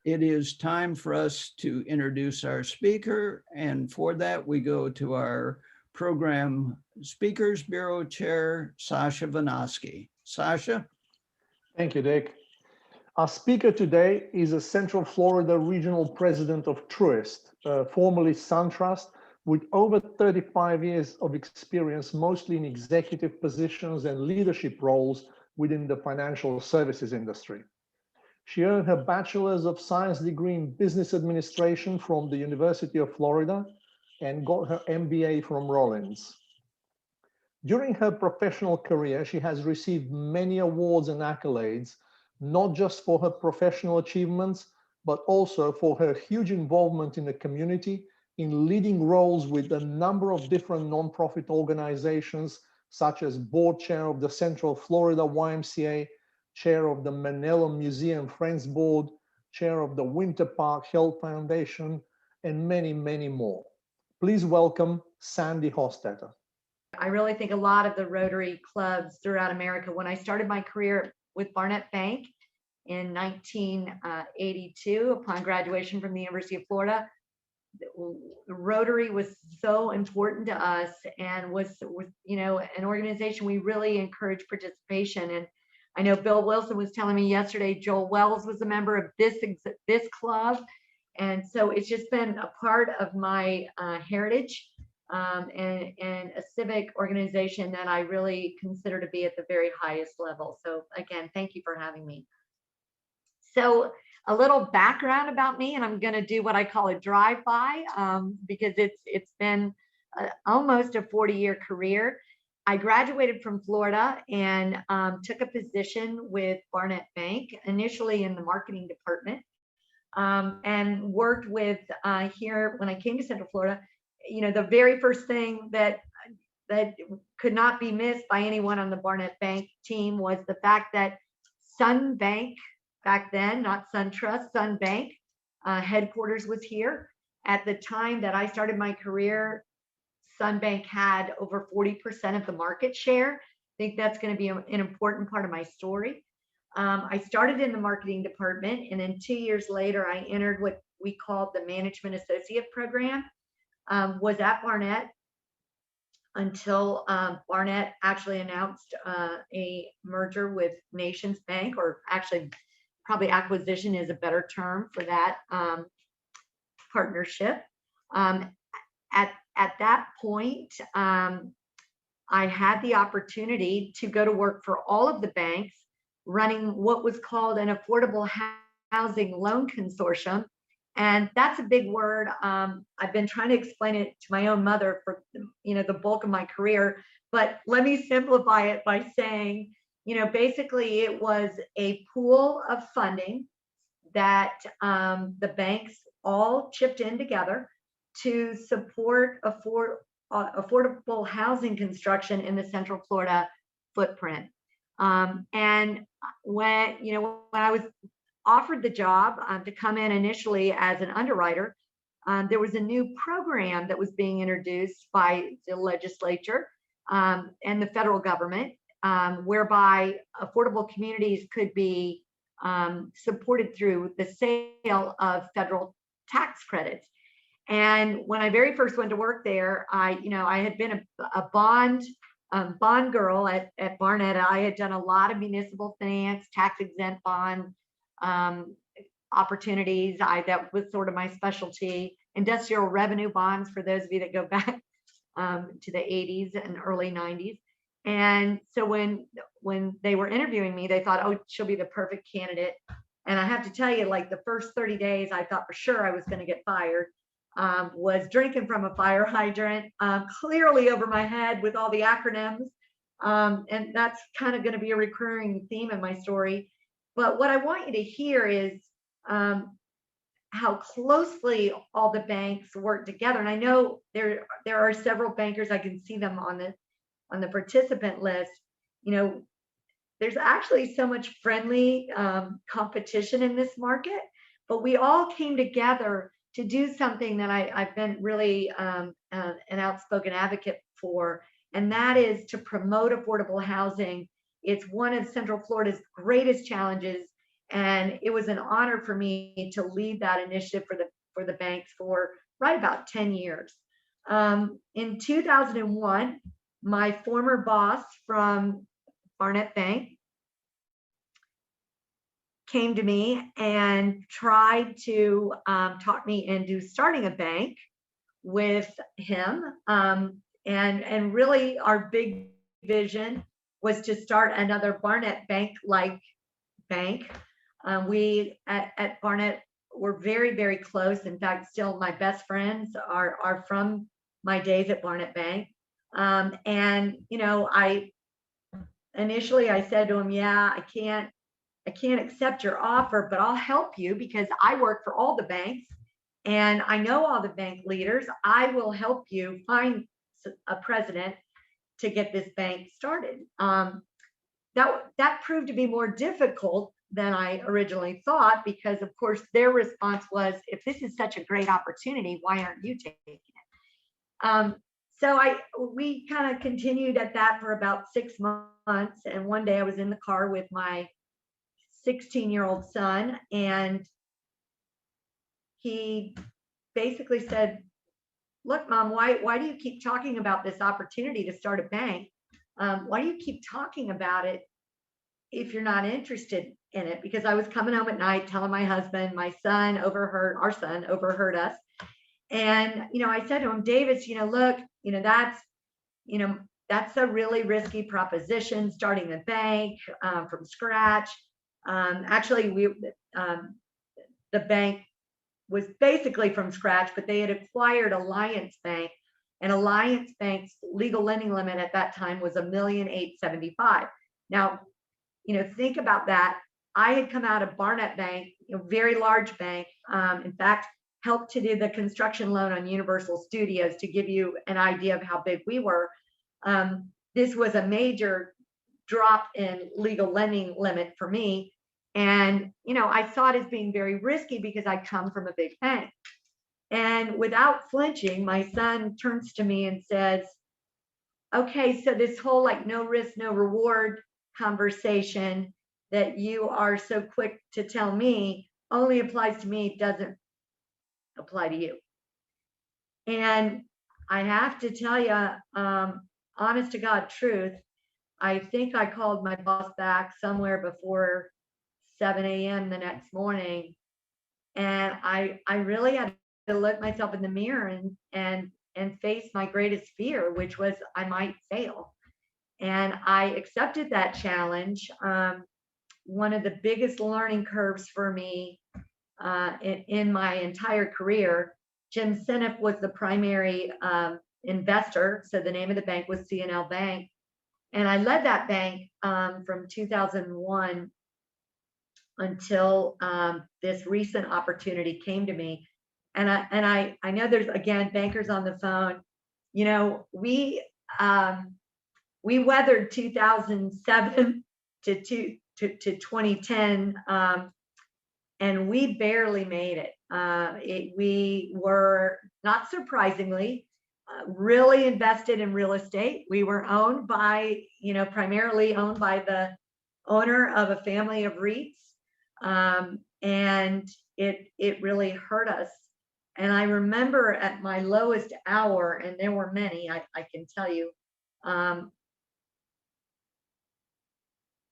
it is time for us to introduce our speaker. And for that, we go to our Program Speakers Bureau Chair, Sasha Vanosky. Sasha? Thank you, Dick. Our speaker today is a Central Florida Regional President of Truist, formerly SunTrust, with over 35 years of experience, mostly in executive positions and leadership roles within the financial services industry. She earned her Bachelor's of Science degree in Business Administration from the University of Florida and got her MBA from Rollins. During her professional career, she has received many awards and accolades, not just for her professional achievements, but also for her huge involvement in the community, in leading roles with a number of different nonprofit organizations, such as board chair of the Central Florida YMCA, chair of the Manila Museum Friends Board, chair of the Winter Park Health Foundation, and many, many more. Please welcome Sandy Hostetter. I really think a lot of the Rotary clubs throughout America. When I started my career with Barnett Bank in 1982, upon graduation from the University of Florida, Rotary was so important to us and was an organization we really encouraged participation. And I know Bill Wilson was telling me yesterday, Joel Wells was a member of this club. And so it's just been a part of my heritage. And a civic organization that I really consider to be at the very highest level. So again, thank you for having me. So a little background about me, and I'm going to do what I call a drive-by because it's been almost a 40-year career. I graduated from Florida and took a position with Barnett Bank, initially in the marketing department, and worked with here when I came to Central Florida. The very first thing that could not be missed by anyone on the Barnett Bank team was the fact that Sun Bank, back then, not SunTrust, Sun Bank headquarters was here. At the time that I started my career, Sun Bank had over 40% of the market share. I think that's going to be an important part of my story. I started in the marketing department, and then 2 years later, I entered what we called the Management Associate Program. Was at Barnett until Barnett actually announced a merger with Nations Bank, or actually probably acquisition is a better term for that partnership. At that point, I had the opportunity to go to work for all of the banks running what was called an affordable housing loan consortium. And that's a big word. I've been trying to explain it to my own mother for the bulk of my career, but let me simplify it by saying, basically it was a pool of funding that the banks all chipped in together to support affordable housing construction in the Central Florida footprint. And when I was offered the job to come in initially as an underwriter, there was a new program that was being introduced by the legislature and the federal government, whereby affordable communities could be supported through the sale of federal tax credits. And when I very first went to work there, I had been a bond girl at Barnett. I had done a lot of municipal finance, tax exempt bond opportunities. That was sort of my specialty. Industrial revenue bonds, for those of you that go back to the 80s and early 90s. And so when they were interviewing me, they thought, oh, she'll be the perfect candidate. And I have to tell you, like the first 30 days, I thought for sure I was going to get fired. Was drinking from a fire hydrant, clearly over my head with all the acronyms. And that's kind of going to be a recurring theme in my story. But what I want you to hear is how closely all the banks work together. And I know there are several bankers, I can see them on the participant list. There's actually so much friendly competition in this market, but we all came together to do something that I've been really an outspoken advocate for, and that is to promote affordable housing. It's one of Central Florida's greatest challenges, And it was an honor for me to lead that initiative for the banks for right about 10 years. In 2001, my former boss from Barnett Bank came to me and tried to talk me into starting a bank with him. And really our big vision was to start another Barnett Bank-like bank. We at Barnett were very, very close. In fact, still my best friends are from my days at Barnett Bank. And I initially said to him, yeah, I can't accept your offer, but I'll help you because I work for all the banks and I know all the bank leaders. I will help you find a president to get this bank started. That proved to be more difficult than I originally thought, because of course their response was, if this is such a great opportunity, why aren't you taking it? So we kind of continued at that for about 6 months. And one day I was in the car with my 16-year-old son, and he basically said, look, Mom, why do you keep talking about this opportunity to start a bank? Why do you keep talking about it if you're not interested in it? Because I was coming home at night telling my husband, our son overheard us. And, I said to him, Davis, look, that's a really risky proposition, starting a bank from scratch. Actually, the bank was basically from scratch, but they had acquired Alliance Bank, and Alliance Bank's legal lending limit at that time was $1,875,000. Now, think about that. I had come out of Barnett Bank, very large bank. In fact, helped to do the construction loan on Universal Studios to give you an idea of how big we were. This was a major drop in legal lending limit for me. And, I saw it as being very risky because I come from a big bank. And without flinching, my son turns to me and says, okay, so this whole no risk, no reward conversation that you are so quick to tell me only applies to me, doesn't apply to you. And I have to tell you, honest to God truth, I think I called my boss back somewhere before 7 a.m. the next morning. And I really had to look myself in the mirror and face my greatest fear, which was I might fail. And I accepted that challenge. One of the biggest learning curves for me in my entire career. Jim Sineff was the primary investor. So the name of the bank was CNL Bank. And I led that bank from 2001 until this recent opportunity came to me. And I know there's, again, bankers on the phone. We weathered 2007 to 2010, and we barely made it. We were, not surprisingly, really invested in real estate. We were owned by, primarily owned by the owner of a family of REITs. And it really hurt us. And I remember at my lowest hour, and there were many, I can tell you,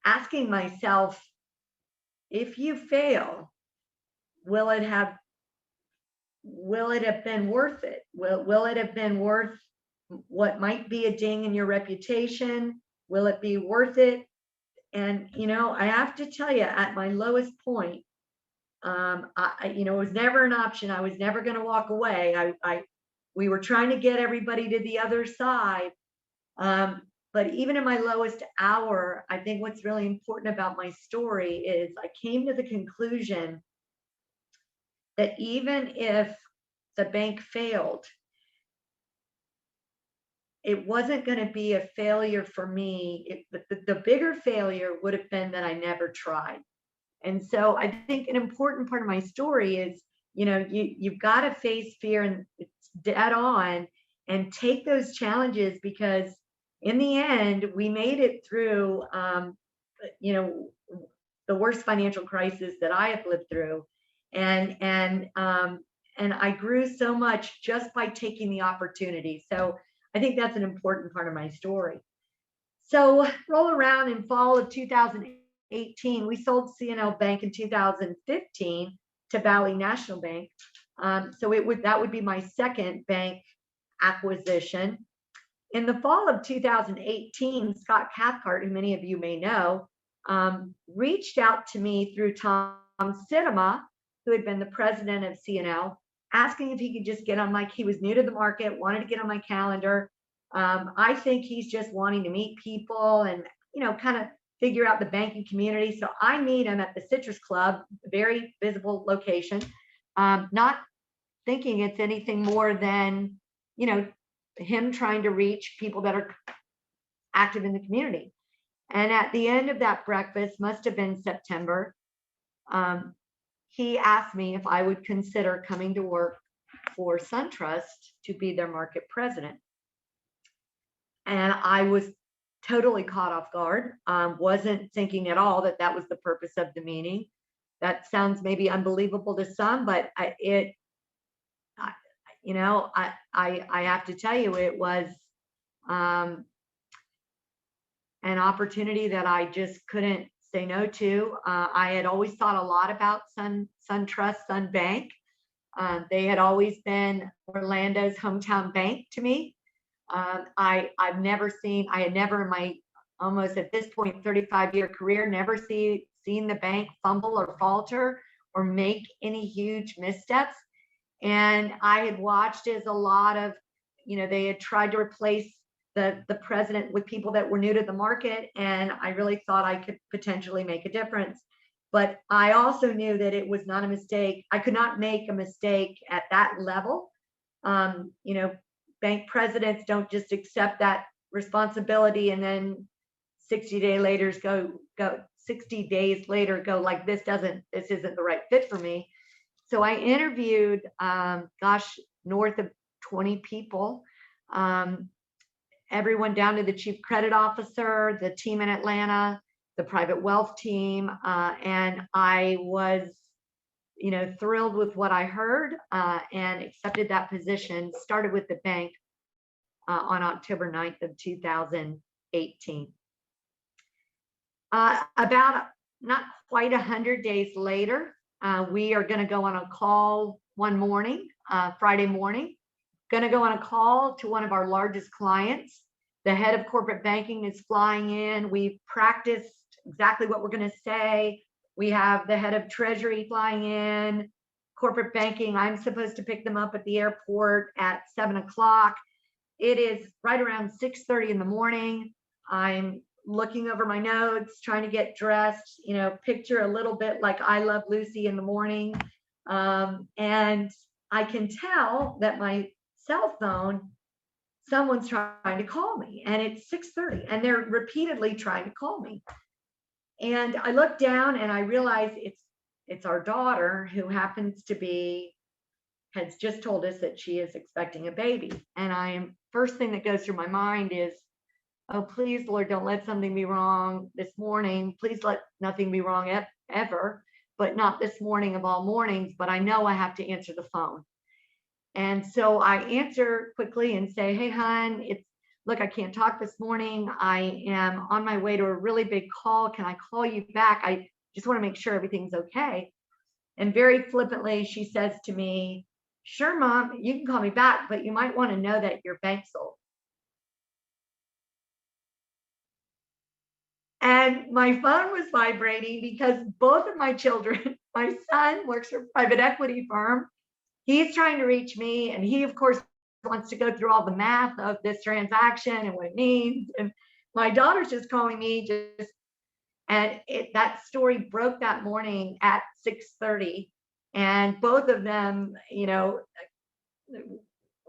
asking myself, if you fail, will it have been worth it? Will it have been worth what might be a ding in your reputation? Will it be worth it? And, I have to tell you, at my lowest point, it was never an option. I was never going to walk away. We were trying to get everybody to the other side. But even in my lowest hour, I think what's really important about my story is I came to the conclusion that even if the bank failed, it wasn't going to be a failure for me. The bigger failure would have been that I never tried. And so I think an important part of my story is, you've got to face fear, and it's dead on, and take those challenges, because in the end, we made it through, the worst financial crisis that I have lived through. And I grew so much just by taking the opportunity. So I think that's an important part of my story. So roll around in fall of 2018, we sold CNL Bank in 2015 to Valley National Bank. So that would be my second bank acquisition. In the fall of 2018, Scott Cathcart, who many of you may know, reached out to me through Tom Sinema, who had been the president of CNL, asking if he could just get on he was new to the market, wanted to get on my calendar. I think he's just wanting to meet people and, kind of figure out the banking community. So I meet him at the Citrus Club, very visible location, not thinking it's anything more than, him trying to reach people that are active in the community. And at the end of that breakfast, must have been September, he asked me if I would consider coming to work for SunTrust to be their market president. And I was totally caught off guard. Wasn't thinking at all that was the purpose of the meeting. That sounds maybe unbelievable to some, but I have to tell you, it was an opportunity that I just couldn't say no to. I had always thought a lot about SunTrust, Sun Bank. They had always been Orlando's hometown bank to me. I had never in my almost at this point 35-year career, never seen the bank fumble or falter or make any huge missteps. And I had watched as a lot of, they had tried to replace the president with people that were new to the market. And I really thought I could potentially make a difference. But I also knew that it was not a mistake. I could not make a mistake at that level. Bank presidents don't just accept that responsibility and then 60 days later go like, this isn't the right fit for me. So I interviewed, north of 20 people, everyone down to the chief credit officer, the team in Atlanta, the private wealth team. And I was, thrilled with what I heard and accepted that position, started with the bank on October 9th of 2018. About not quite 100 days later, we are going to go on a call one morning, Friday morning, going to go on a call to one of our largest clients. The head of corporate banking is flying in. We've practiced exactly what we're going to say. We have the head of treasury flying in, corporate banking. I'm supposed to pick them up at the airport at 7 o'clock. It is right around 6:30 in the morning. I'm looking over my notes, trying to get dressed, picture a little bit like I Love Lucy in the morning. And I can tell that my cell phone, someone's trying to call me, and it's 6:30 and they're repeatedly trying to call me. And I look down and I realize it's our daughter, who has just told us that she is expecting a baby. And first thing that goes through my mind is, oh, please, Lord, don't let something be wrong this morning. Please let nothing be wrong ever, but not this morning of all mornings. But I know I have to answer the phone. And so I answer quickly and say, hey, hon, look, I can't talk this morning. I am on my way to a really big call. Can I call you back? I just want to make sure everything's okay. And very flippantly, she says to me, sure, Mom, you can call me back, but you might want to know that your bank sold. And my phone was vibrating because both of my children, my son works for a private equity firm. He's trying to reach me, and he, of course, wants to go through all the math of this transaction and what it means. And my daughter's just calling me that story broke that morning at 6:30. And both of them,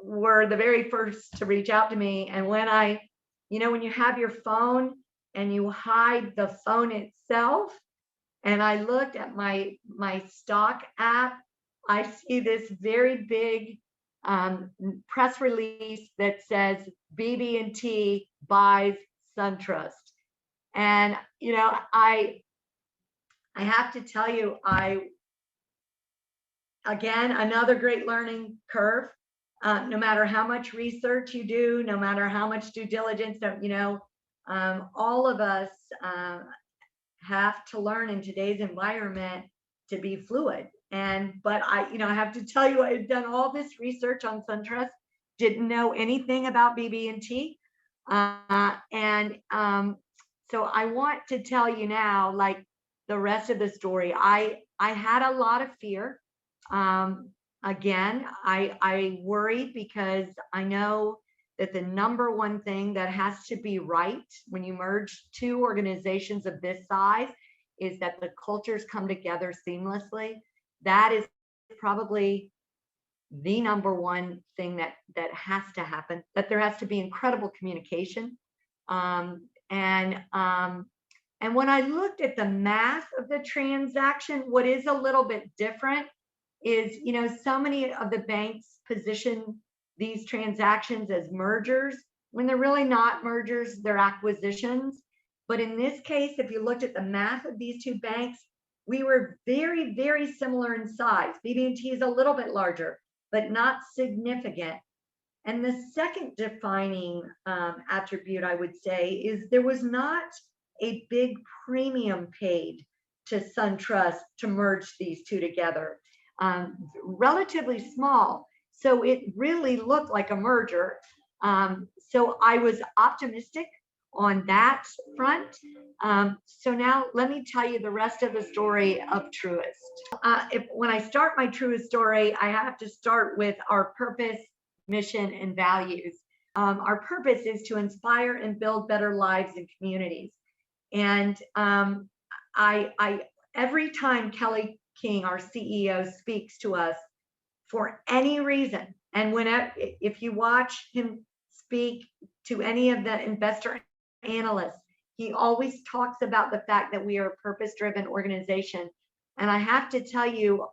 were the very first to reach out to me. And when when you have your phone and you hide the phone itself, and I looked at my stock app, I see this very big press release that says BB&T buys SunTrust. And, I have to tell you, again, another great learning curve. No matter how much research you do, no matter how much due diligence, all of us have to learn in today's environment to be fluid. But I have to tell you, I've done all this research on SunTrust, didn't know anything about BB&T. So I want to tell you now, like the rest of the story, I had a lot of fear. Again, I worried because I know that the number one thing that has to be right when you merge two organizations of this size is that the cultures come together seamlessly. That is probably the number one thing that has to happen, that there has to be incredible communication. And when I looked at the math of the transaction, what is a little bit different is, so many of the banks position these transactions as mergers when they're really not mergers, they're acquisitions. But in this case, if you looked at the math of these two banks, we were very, very similar in size. BB&T is a little bit larger, but not significant. And the second defining attribute, I would say, is there was not a big premium paid to SunTrust to merge these two together. Relatively small, so it really looked like a merger. So I was optimistic on that front. So now let me tell you the rest of the story of Truist. When I start my Truist story, I have to start with our purpose, mission, and values. Our purpose is to inspire and build better lives and communities. And every time Kelly King, our CEO, speaks to us for any reason, and if you watch him speak to any of the investor analysts, he always talks about the fact that we are a purpose-driven organization. And I have to tell you,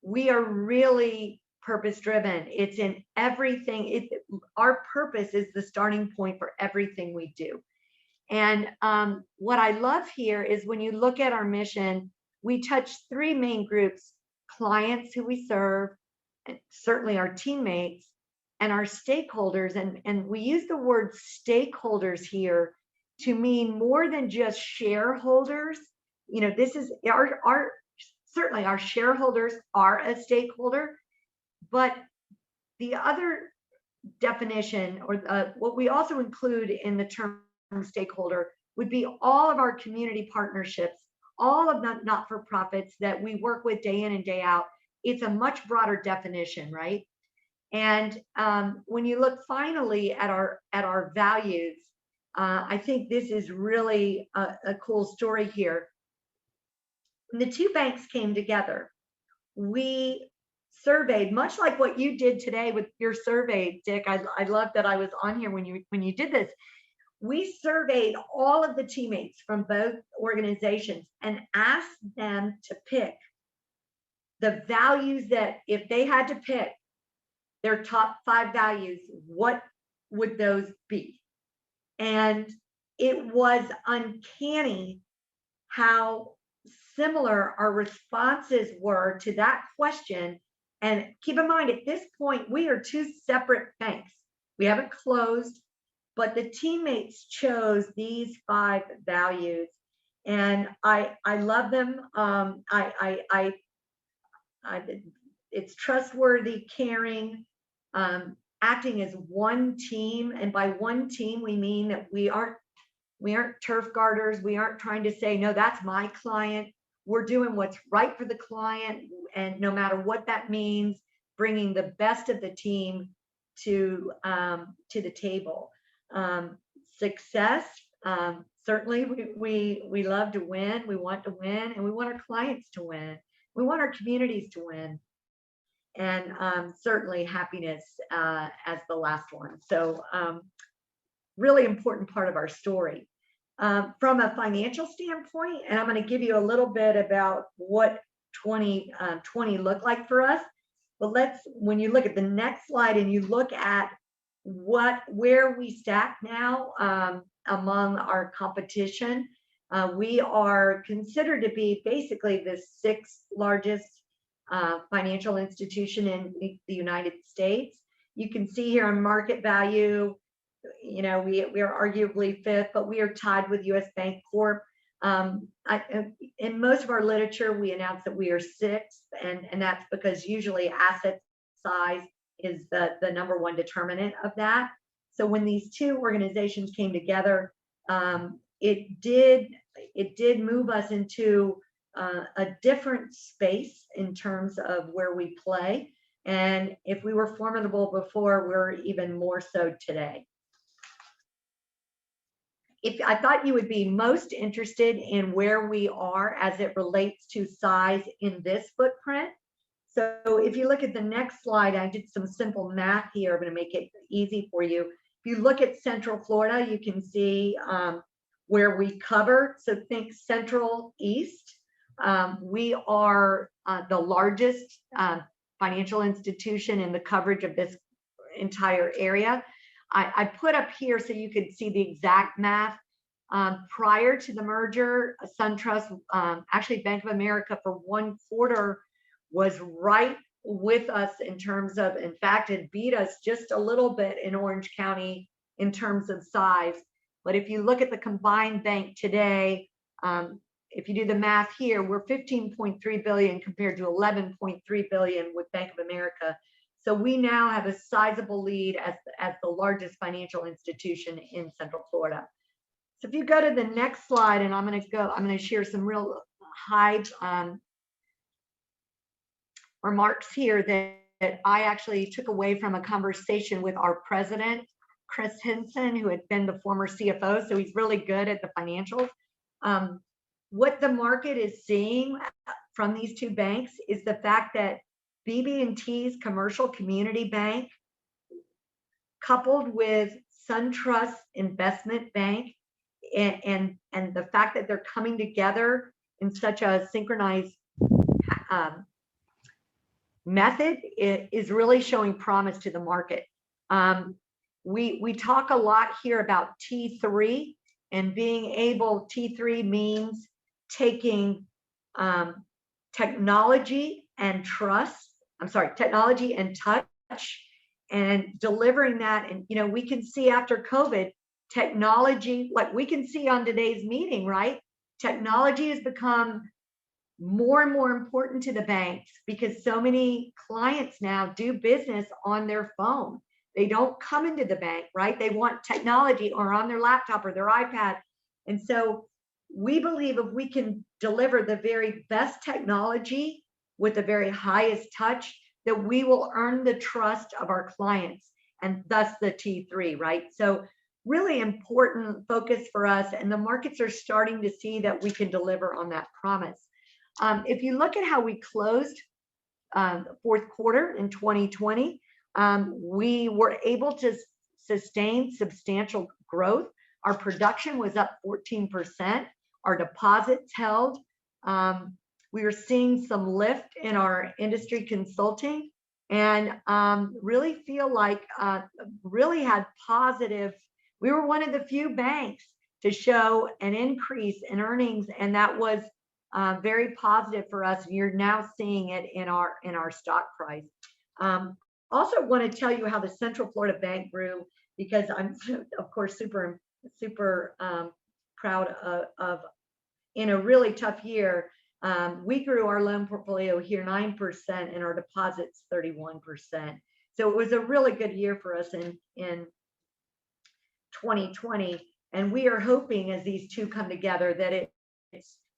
we are really purpose-driven. It's in everything. Our purpose is the starting point for everything we do. And what I love here is when you look at our mission, we touch three main groups: clients who we serve, and certainly our teammates, and our stakeholders. And we use the word stakeholders here to mean more than just shareholders. This is certainly our shareholders are a stakeholder, but the other definition, or what we also include in the term stakeholder, would be all of our community partnerships, all of the not-for-profits that we work with day in and day out. It's a much broader definition, right? And when you look finally at our values, I think this is really a cool story here. When the two banks came together, we surveyed, much like what you did today with your survey, Dick. I love that I was on here when you did this. We surveyed all of the teammates from both organizations and asked them to pick the values that, if they had to pick their top 5 values, what would those be? And it was uncanny how similar our responses were to that question. And keep in mind, at this point, we are two separate banks. We haven't closed, but the teammates chose these 5 values, and I love them. It's trustworthy, caring, acting as one team. And by one team, we mean that we aren't turf guarders. We aren't trying to say, no, that's my client. We're doing what's right for the client, and no matter what that means, bringing the best of the team to the table. Success, certainly we love to win. We want to win, and we want our clients to win. We want our communities to win, and certainly happiness as the last one. So really important part of our story. From a financial standpoint, and I'm going to give you a little bit about what 2020 looked like for us. But when you look at the next slide and you look at where we stack now among our competition, We are considered to be basically the sixth largest financial institution in the United States. You can see here on market value, we are arguably fifth, but we are tied with US Bank Corp. In most of our literature, we announce that we are sixth, and that's because usually asset size is the number one determinant of that. So when these two organizations came together, it did move us into a different space in terms of where we play. And if we were formidable before, we're even more so today. I thought you would be most interested in where we are as it relates to size in this footprint. So if you look at the next slide, I did some simple math here. I'm going to make it easy for you. If you look at Central Florida, you can see where we cover. So think Central East. We are the largest financial institution in the coverage of this entire area. I put up here so you could see the exact math. Prior to the merger, SunTrust, actually Bank of America for 1 quarter was right with us in terms of, in fact, it beat us just a little bit in Orange County in terms of size. But if you look at the combined bank today, if you do the math here, we're 15.3 billion compared to 11.3 billion with Bank of America. So we now have a sizable lead as the largest financial institution in Central Florida. So if you go to the next slide, and I'm going to share some real high remarks here that I actually took away from a conversation with our president, Chris Hinson, who had been the former CFO. So he's really good at the financials. What the market is seeing from these two banks is the fact that BB&T's commercial community bank, coupled with SunTrust Investment Bank, and the fact that they're coming together in such a synchronized method, is really showing promise to the market. We talk a lot here about T3, and being able, T3 means taking technology and technology and touch, and delivering that. And we can see after COVID, technology, like we can see on today's meeting, right? Technology has become more and more important to the banks because so many clients now do business on their phone. They don't come into the bank, right? They want technology or on their laptop or their iPad. And so we believe if we can deliver the very best technology with the very highest touch, that we will earn the trust of our clients, and thus the T3, right? So really important focus for us, and the markets are starting to see that we can deliver on that promise. If you look at how we closed the fourth quarter in 2020, we were able to sustain substantial growth. Our production was up 14%. Our deposits held. We were seeing some lift in our industry consulting, and really feel like really had positive. We were one of the few banks to show an increase in earnings, and that was very positive for us. You're now seeing it in our stock price. Also want to tell you how the Central Florida Bank grew, because I'm of course super proud of in a really tough year. We grew our loan portfolio here 9% and our deposits 31%. So it was a really good year for us in 2020. And we are hoping as these two come together that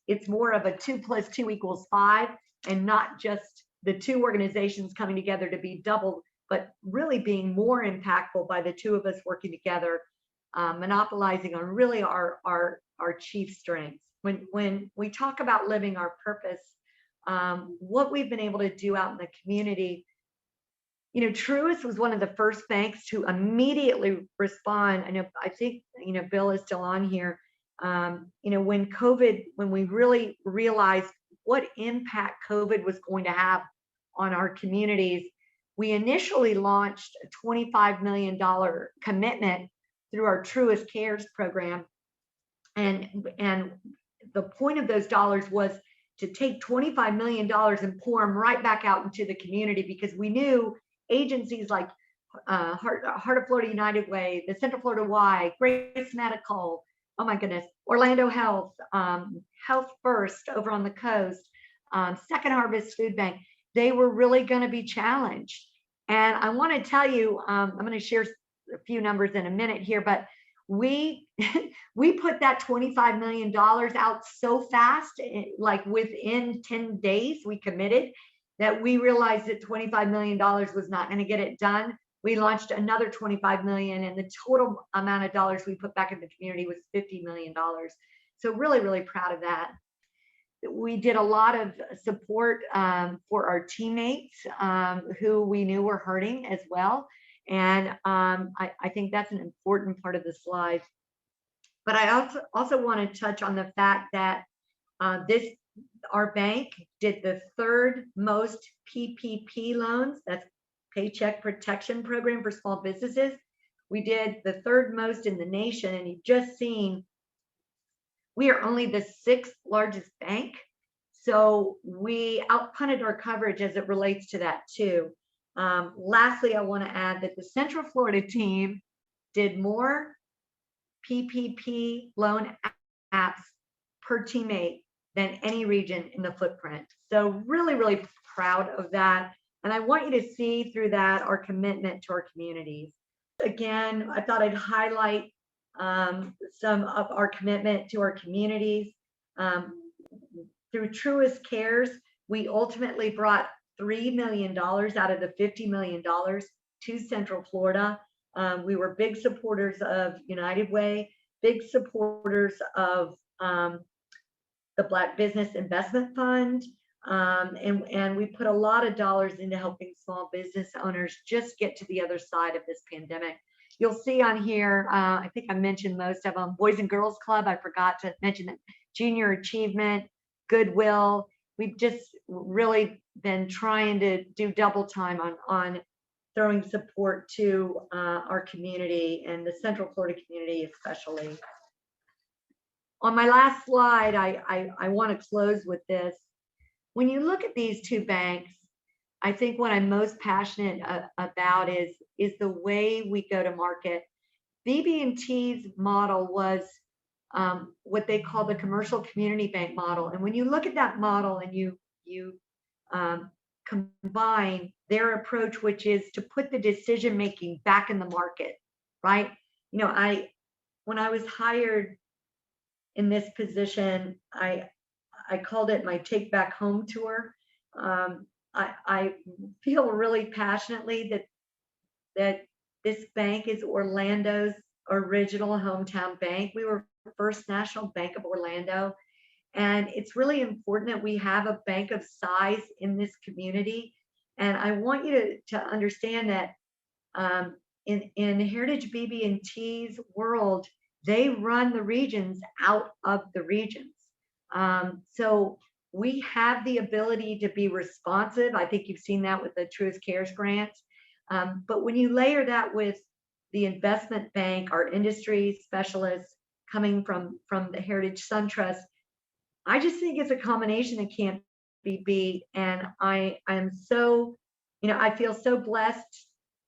it's more of a 2 + 2 = 5, and not just the two organizations coming together to be double, but really being more impactful by the two of us working together, monopolizing on really our chief strengths. When we talk about living our purpose, what we've been able to do out in the community, Truist was one of the first banks to immediately respond. I think Bill is still on here. When we really realized what impact COVID was going to have on our communities, we initially launched a $25 million commitment through our Truist Cares program. And the point of those dollars was to take $25 million and pour them right back out into the community, because we knew agencies like Heart of Florida United Way, the Central Florida Y, Grace Medical, oh my goodness, Orlando Health, Health First over on the coast, Second Harvest Food Bank, they were really going to be challenged. And I want to tell you, I'm going to share a few numbers in a minute here, but we we put that $25 million out so fast, like within 10 days, we committed, that we realized that $25 million was not going to get it done. We launched another 25 million, and the total amount of dollars we put back in the community was $50 million. So really, really proud of that. We did a lot of support for our teammates who we knew were hurting as well. And I think that's an important part of the slide. But I also want to touch on the fact that our bank did the third most PPP loans. That's Paycheck Protection Program for small businesses. We did the third most in the nation, and you've just seen we are only the 6th largest bank. So we outpunted our coverage as it relates to that too. Lastly, I want to add that the Central Florida team did more PPP loan apps per teammate than any region in the footprint. So really, really proud of that. And I want you to see through that our commitment to our communities. Again, I thought I'd highlight some of our commitment to our communities. Through Truist Cares, we ultimately brought $3 million out of the $50 million to Central Florida. We were big supporters of United Way, big supporters of the Black Business Investment Fund, and we put a lot of dollars into helping small business owners just get to the other side of this pandemic. You'll see on here, I think I mentioned most of them. Boys and Girls Club, I forgot to mention that. Junior Achievement, Goodwill. We've just really been trying to do double time on throwing support to our community, and the Central Florida community especially. On my last slide, I want to close with this. When you look at these two banks, I think what I'm most passionate about is the way we go to market. BB&T's model was what they call the commercial community bank model. And when you look at that model and you combine their approach, which is to put the decision making back in the market, right? You know, when I was hired in this position, I called it my take back home tour. I feel really passionately that this bank is Orlando's original hometown bank. We were First National Bank of Orlando, and it's really important that we have a bank of size in this community. And I want you to understand that in Heritage BB&T's world, they run the regions out of the regions. So we have the ability to be responsive. I think you've seen that with the Truist Cares grants. But when you layer that with the investment bank, our industry specialists coming from the Heritage SunTrust, I just think it's a combination that can't be beat. And I am so, I feel so blessed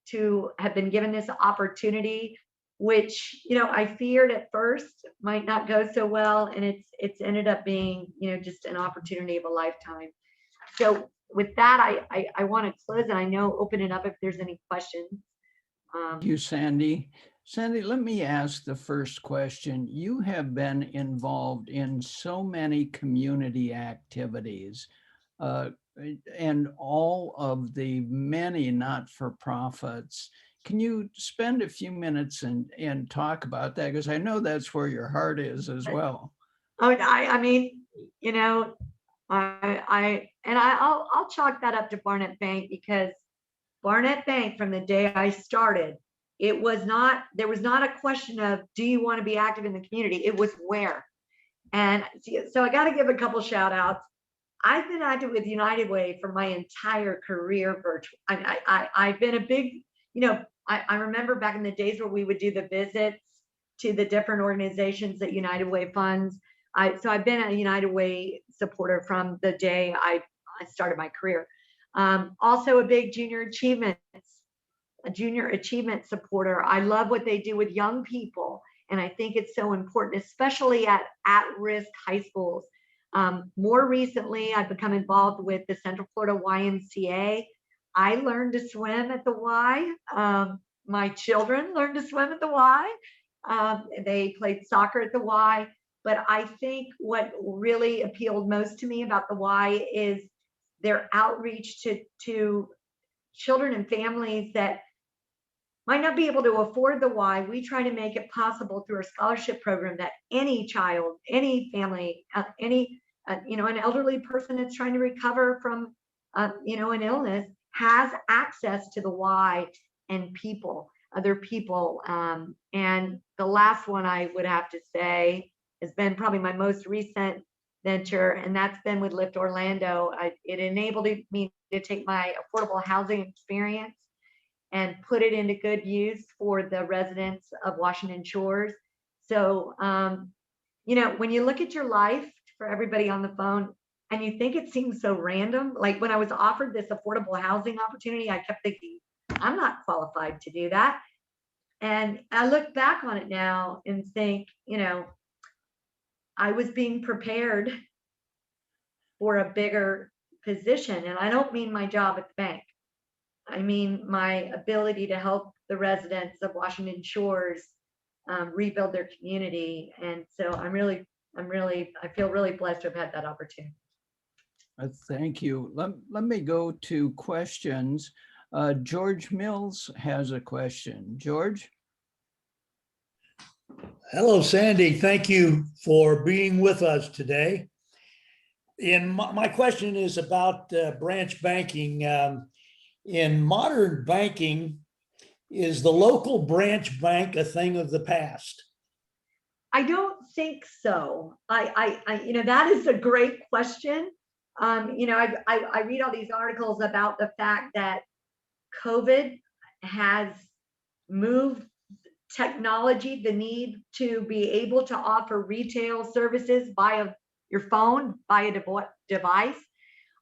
to have been given this opportunity, which, I feared at first might not go so well. And it's ended up being, just an opportunity of a lifetime. So with that, I want to close, and I know open it up if there's any questions. Thank you, Sandy. Sandy, let me ask the first question. You have been involved in so many community activities and all of the many not-for-profits. Can you spend a few minutes and talk about that? Because I know that's where your heart is as well. Oh, I mean, I'll chalk that up to Barnett Bank, because Barnett Bank, from the day I started, there was not a question of, do you want to be active in the community? It was where. And so I got to give a couple shout outs. I've been active with United Way for my entire career virtual. I've been a big, I remember back in the days where we would do the visits to the different organizations that United Way funds. So I've been a United Way supporter from the day I started my career. Also a big a junior achievement supporter. I love what they do with young people. And I think it's so important, especially at-risk high schools. More recently, I've become involved with the Central Florida YMCA. I learned to swim at the Y. My children learned to swim at the Y. They played soccer at the Y. But I think what really appealed most to me about the Y is their outreach to children and families that might not be able to afford the Y. We try to make it possible through a scholarship program that any child, any family, an elderly person that's trying to recover from, an illness has access to the Y and other people. And the last one I would have to say has been probably my most recent venture, and that's been with Lift Orlando. It enabled me to take my affordable housing experience and put it into good use for the residents of Washington Shores. So, when you look at your life, for everybody on the phone, and you think it seems so random, like when I was offered this affordable housing opportunity, I kept thinking, I'm not qualified to do that. And I look back on it now and think, I was being prepared for a bigger position. And I don't mean my job at the bank. I mean my ability to help the residents of Washington Shores rebuild their community. And so I feel really blessed to have had that opportunity. Thank you. Let me go to questions. George Mills has a question. George? Hello, Sandy. Thank you for being with us today. And my question is about branch banking. In modern banking, is the local branch bank a thing of the past? I don't think so. That is a great question. I read all these articles about the fact that COVID has moved technology, the need to be able to offer retail services via your phone, via device.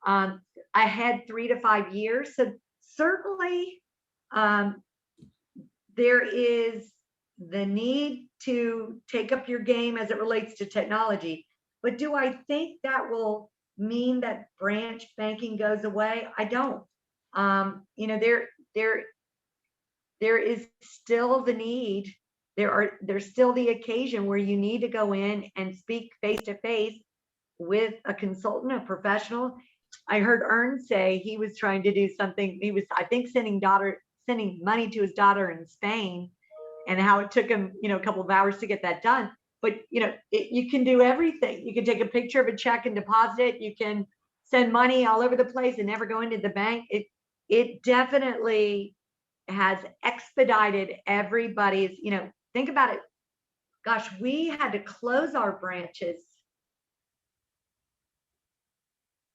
I had 3 to 5 years. So certainly there is the need to take up your game as it relates to technology. But do I think that will mean that branch banking goes away? I don't. There is still the need. There's still the occasion where you need to go in and speak face to face with a consultant, a professional. I heard Ern say he was trying to do something. He was, I think, sending money to his daughter in Spain, and how it took him, a couple of hours to get that done. But you can do everything. You can take a picture of a check and deposit it. You can send money all over the place and never go into the bank. It definitely has expedited everybody's, think about it. Gosh, we had to close our branches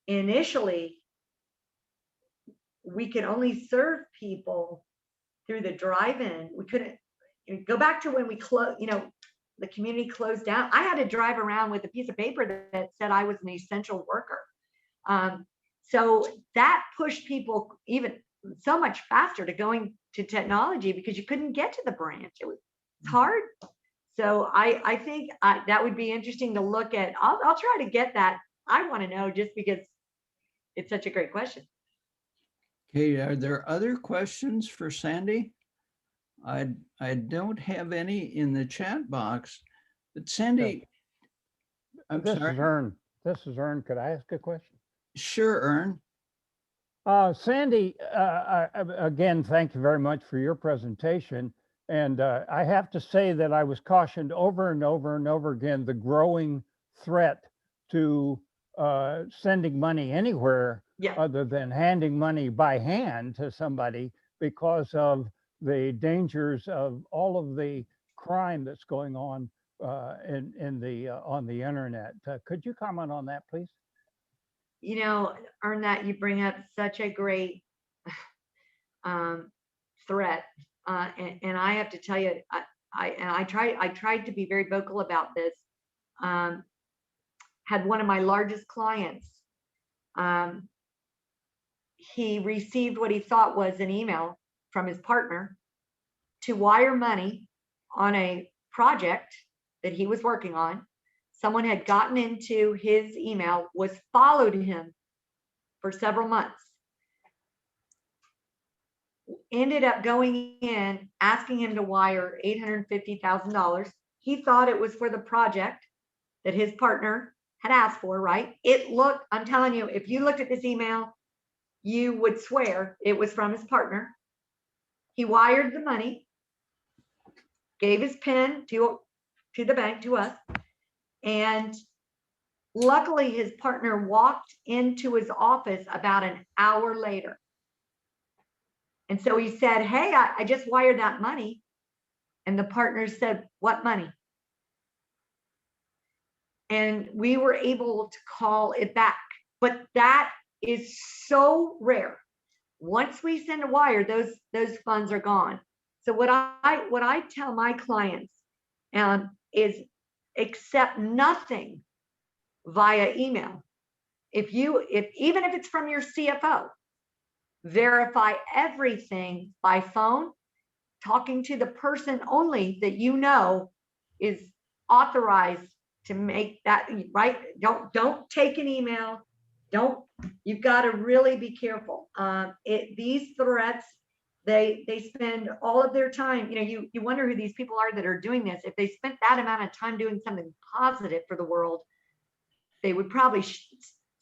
initially. We could only serve people through the drive-in. We couldn't go back to when we closed, the community closed down. I had to drive around with a piece of paper that said I was an essential worker. So that pushed people even so much faster to going to technology, because you couldn't get to the branch. It's hard. So I think that would be interesting to look at. I'll try to get that. I want to know, just because it's such a great question. Okay, are there other questions for Sandy? I don't have any in the chat box, but Sandy, I'm This sorry. is Ern. This is Ern. Could I ask a question? Sure, Ern. Sandy, again, thank you very much for your presentation. And I have to say that I was cautioned over and over and over again, the growing threat to sending money anywhere other than handing money by hand to somebody, because of the dangers of all of the crime that's going on on the internet. Could you comment on that, please? Ern, that you bring up such a great threat, and I have to tell you, I tried to be very vocal about this. had one of my largest clients. He received what he thought was an email from his partner to wire money on a project that he was working on. Someone had gotten into his email, was followed him for several months, ended up going in, asking him to wire $850,000. He thought it was for the project that his partner had asked for, right? It looked, I'm telling you, if you looked at this email, you would swear it was from his partner. He wired the money, gave his PIN to the bank, to us, and luckily his partner walked into his office about an hour later. And so he said, hey, I just wired that money. And the partner said, what money? And we were able to call it back. But that is so rare. Once we send a wire, those funds are gone. So what I tell my clients is accept nothing via email. Even if it's from your CFO, verify everything by phone, talking to the person only that you know is authorized to make that, right? Don't take an email. You've got to really be careful. These threats, they spend all of their time, you wonder who these people are that are doing this. If they spent that amount of time doing something positive for the world, they would probably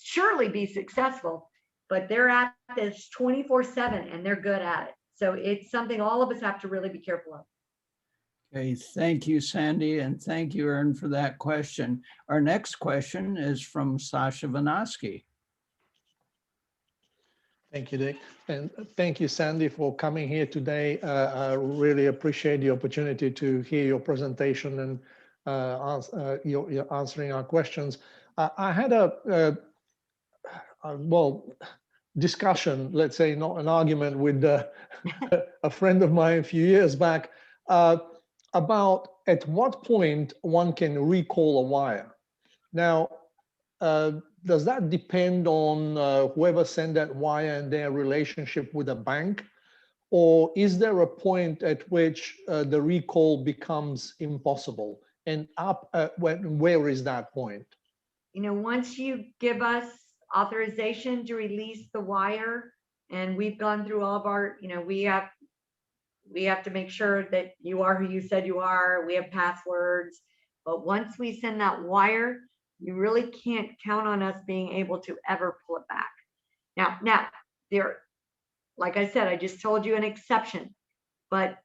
surely be successful, but they're at this 24/7 and they're good at it. So it's something all of us have to really be careful of. Okay, thank you, Sandy, and thank you, Ern, for that question. Our next question is from Sasha Vanaski. Thank you, Dick. And thank you, Sandy, for coming here today. I really appreciate the opportunity to hear your presentation and you're answering our questions. I had a discussion, let's say, not an argument, with a friend of mine a few years back about at what point one can recall a wire. Now, does that depend on whoever sent that wire and their relationship with a bank? Or is there a point at which the recall becomes impossible? And where is that point? Once you give us authorization to release the wire, and we've gone through all of our, we have to make sure that you are who you said you are. We have passwords. But once we send that wire, you really can't count on us being able to ever pull it back. Now there, like I said, I just told you an exception. But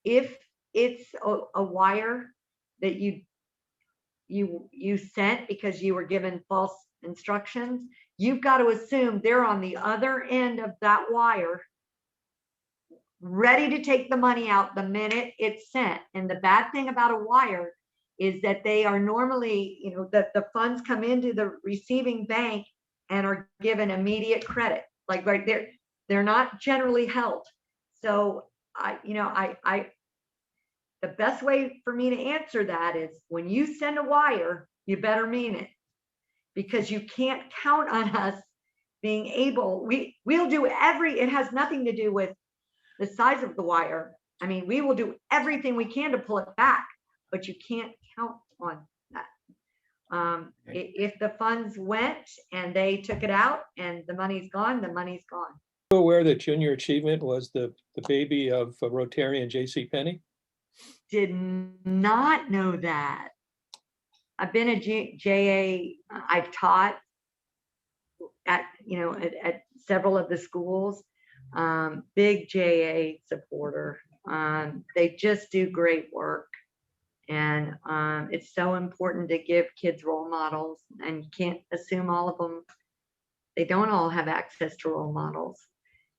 if it's a wire that you sent because you were given false instructions, you've got to assume they're on the other end of that wire, ready to take the money out the minute it's sent. And the bad thing about a wire is that they are normally, that the funds come into the receiving bank and are given immediate credit, like right there. They're not generally held. So the best way for me to answer that is when you send a wire, you better mean it, because you can't count on us being able, we'll do it has nothing to do with the size of the wire. I mean, we will do everything we can to pull it back, but you can't count on that. If the funds went and they took it out and the money's gone, the money's gone. Are you aware that Junior Achievement was the baby of Rotary and J.C. Did not know that. I've been a JA, I've taught at several of the schools. Big JA supporter. They just do great work. And it's so important to give kids role models, and you can't assume all of them. They don't all have access to role models.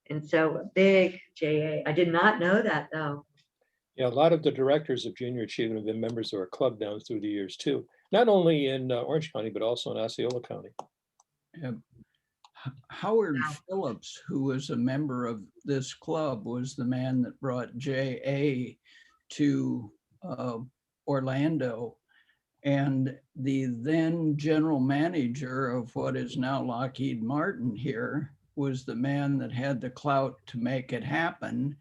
And so big JA. I did not know that, though. Yeah, a lot of the directors of Junior Achievement have been members of our club down through the years too. Not only in Orange County, but also in Osceola County. Howard Phillips, who was a member of this club, was the man that brought JA to Orlando. And the then general manager of what is now Lockheed Martin here was the man that had the clout to make it happen.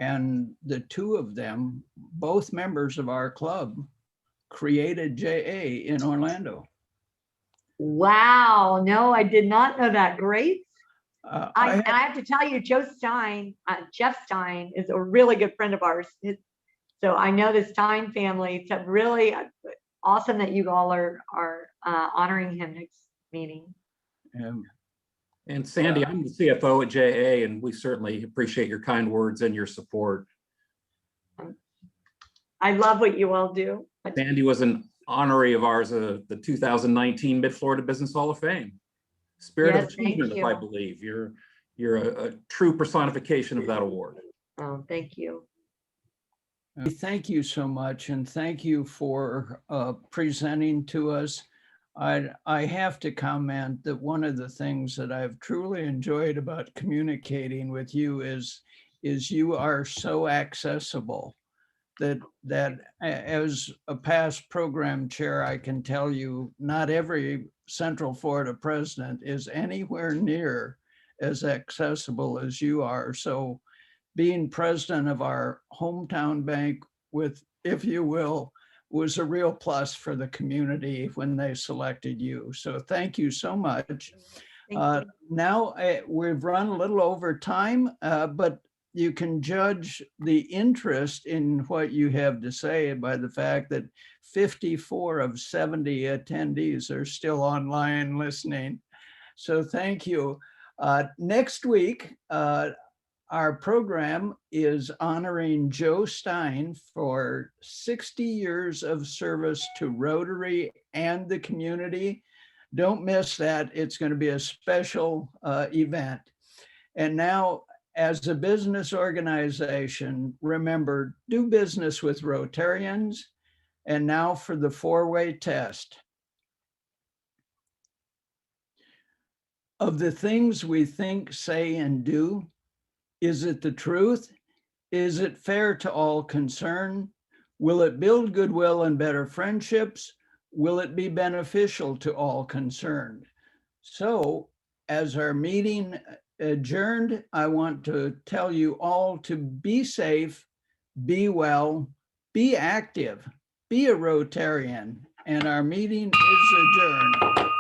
And the two of them, both members of our club, created JA in Orlando. Wow. No, I did not know that. Great. I And I have to tell you, Jeff Stein is a really good friend of ours. So I know the Stein family. It's really awesome that you all are honoring him next meeting. And Sandy, I'm the CFO at JA, and we certainly appreciate your kind words and your support. I love what you all do. Sandy was an honoree of ours, the 2019 Mid-Florida Business Hall of Fame. Spirit of Yes, thank achievement, if I you. believe. You're a true personification of that award. Oh, thank you. thank you so much, and thank you for presenting to us. I have to comment that one of the things that I've truly enjoyed about communicating with you is you are so accessible that as a past program chair, I can tell you not every Central Florida president is anywhere near as accessible as you are. So being president of our hometown bank with, if you will, was a real plus for the community when they selected you. So thank you so much. Thank you. Now we've run a little over time, but you can judge the interest in what you have to say by the fact that 54 of 70 attendees are still online listening. So thank you. Next week, our program is honoring Joe Stein for 60 years of service to Rotary and the community. Don't miss that. It's going to be a special event. And now, as a business organization, remember, do business with Rotarians. And now for the four-way test. Of the things we think, say, and do, is it the truth? Is it fair to all concerned? Will it build goodwill and better friendships? Will it be beneficial to all concerned? So, as our meeting adjourned, I want to tell you all to be safe, be well, be active, be a Rotarian, and our meeting is adjourned.